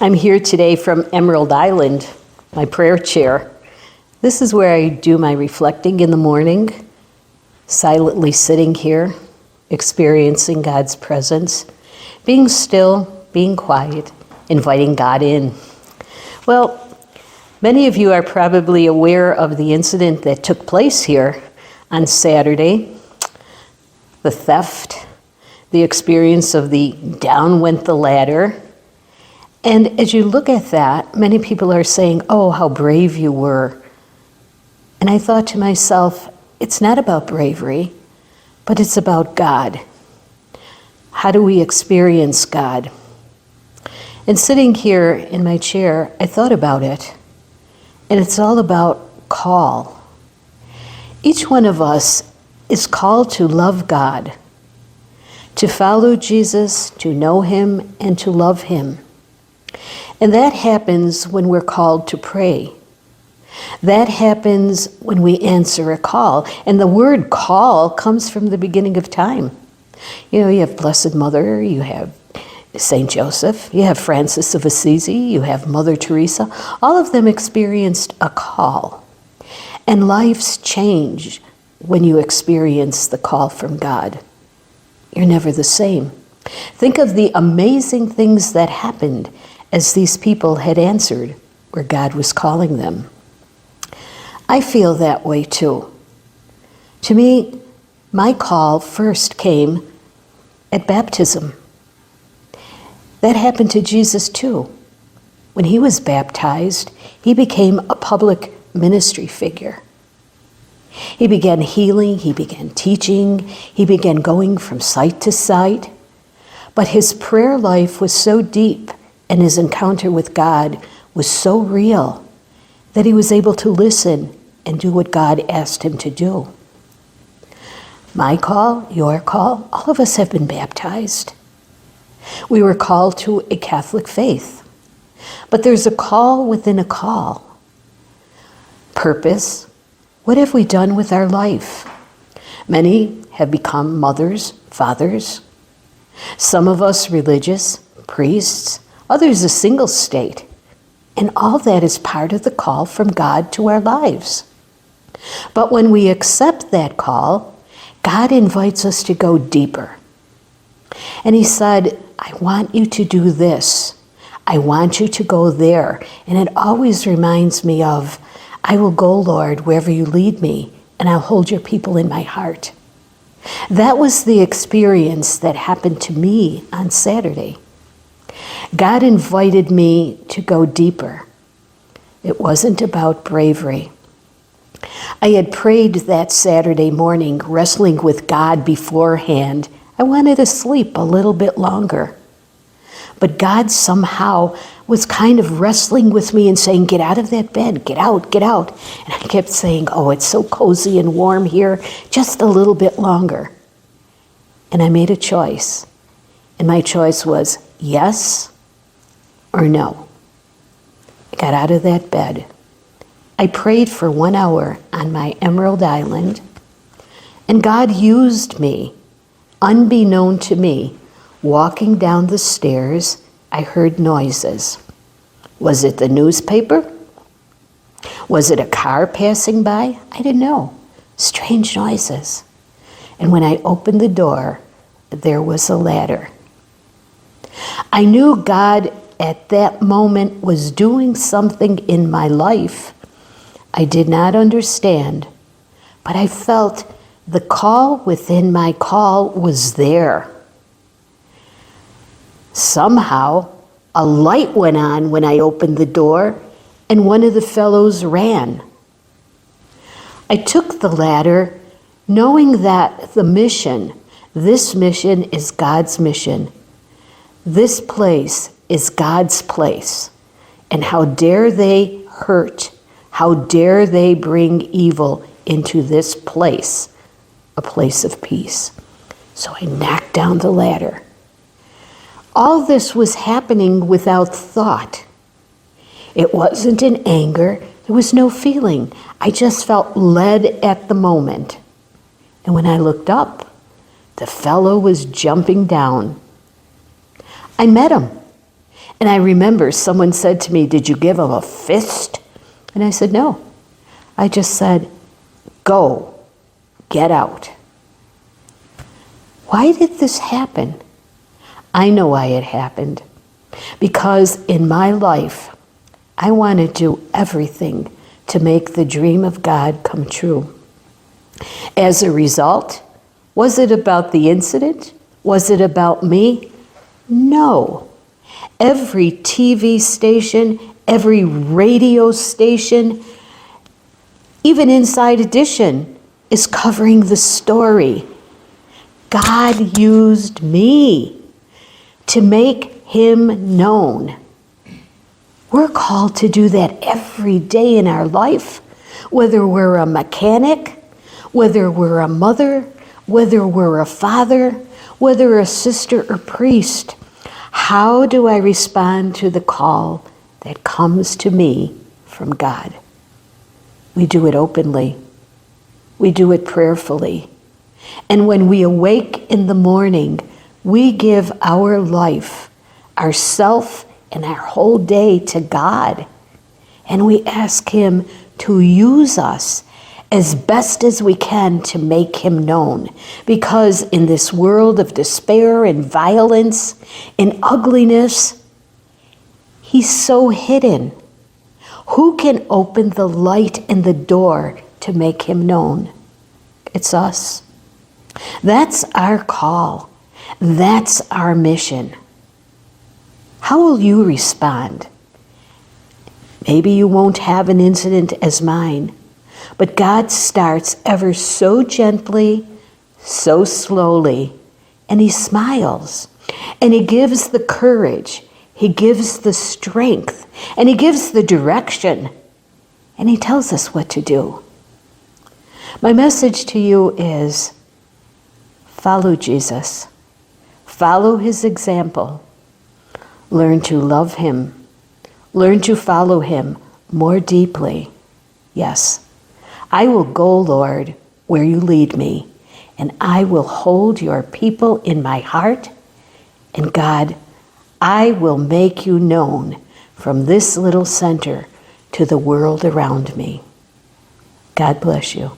I'm here today from Emerald Island, my prayer chair. This is where I do my reflecting in the morning, silently sitting here, experiencing God's presence, being still, being quiet, inviting God in. Well, many of you are probably aware of the incident that took place here on Saturday, the theft, the experience of the down went the ladder. And as you look at that, many people are saying, oh, how brave you were. And I thought to myself, it's not about bravery, but it's about God. How do we experience God? And sitting here in my chair, I thought about it. And it's all about call. Each one of us is called to love God, to follow Jesus, to know him, and to love him. And that happens when we're called to pray. That happens when we answer a call. And the word call comes from the beginning of time. You know, you have Blessed Mother, you have Saint Joseph, you have Francis of Assisi, you have Mother Teresa. All of them experienced a call. And lives change when you experience the call from God. You're never the same. Think of the amazing things that happened as these people had answered where God was calling them. I feel that way too. To me, my call first came at baptism. That happened to Jesus too. When he was baptized, he became a public ministry figure. He began healing, he began teaching, he began going from site to site. But his prayer life was so deep and his encounter with God was so real that he was able to listen and do what God asked him to do. My call, your call, all of us have been baptized. We were called to a Catholic faith. But there's a call within a call. Purpose. What have we done with our life? Many have become mothers, fathers. Some of us religious, priests, others a single state. And all that is part of the call from God to our lives. But when we accept that call, God invites us to go deeper. And he said, I want you to do this. I want you to go there. And it always reminds me of, I will go, Lord, wherever you lead me, and I'll hold your people in my heart. That was the experience that happened to me on Saturday. God invited me to go deeper. It wasn't about bravery. I had prayed that Saturday morning, wrestling with God beforehand. I wanted to sleep a little bit longer. But God somehow was kind of wrestling with me and saying, get out of that bed, get out, get out. And I kept saying, oh, it's so cozy and warm here, just a little bit longer. And I made a choice. And my choice was yes or no. I got out of that bed. I prayed for 1 hour on my Emerald Island, and God used me, unbeknown to me. Walking down the stairs, I heard noises. Was it the newspaper? Was it a car passing by? I didn't know. Strange noises. And when I opened the door, there was a ladder. I knew God at that moment was doing something in my life. I did not understand, but I felt the call within my call was there. Somehow, a light went on when I opened the door, and one of the fellows ran. I took the ladder, knowing that this mission is God's mission. This place is God's place. And how dare they hurt? How dare they bring evil into this place, a place of peace? So I knocked down the ladder. All this was happening without thought. It wasn't in anger. There was no feeling. I just felt led at the moment. And when I looked up, the fellow was jumping down. I met him. And I remember someone said to me, "Did you give him a fist?" And I said, "No. I just said, go, get out." Why did this happen? I know why it happened. Because in my life, I want to do everything to make the dream of God come true. As a result, was it about the incident? Was it about me? No. Every TV station, every radio station, even Inside Edition is covering the story. God used me to make him known. We're called to do that every day in our life, whether we're a mechanic, whether we're a mother, whether we're a father, whether a sister or priest. How do I respond to the call that comes to me from God? We do it openly. We do it prayerfully. And when we awake in the morning, we give our life, ourself, and our whole day to God. And we ask him to use us as best as we can to make him known. Because in this world of despair and violence and ugliness, he's so hidden. Who can open the light and the door to make him known? It's us. That's our call. That's our mission. How will you respond? Maybe you won't have an incident as mine, but God starts ever so gently, so slowly, and he smiles, and he gives the courage, he gives the strength, and he gives the direction, and he tells us what to do. My message to you is, follow Jesus. Follow his example. Learn to love him. Learn to follow him more deeply. Yes, I will go, Lord, where you lead me, and I will hold your people in my heart. And God, I will make you known from this little center to the world around me. God bless you.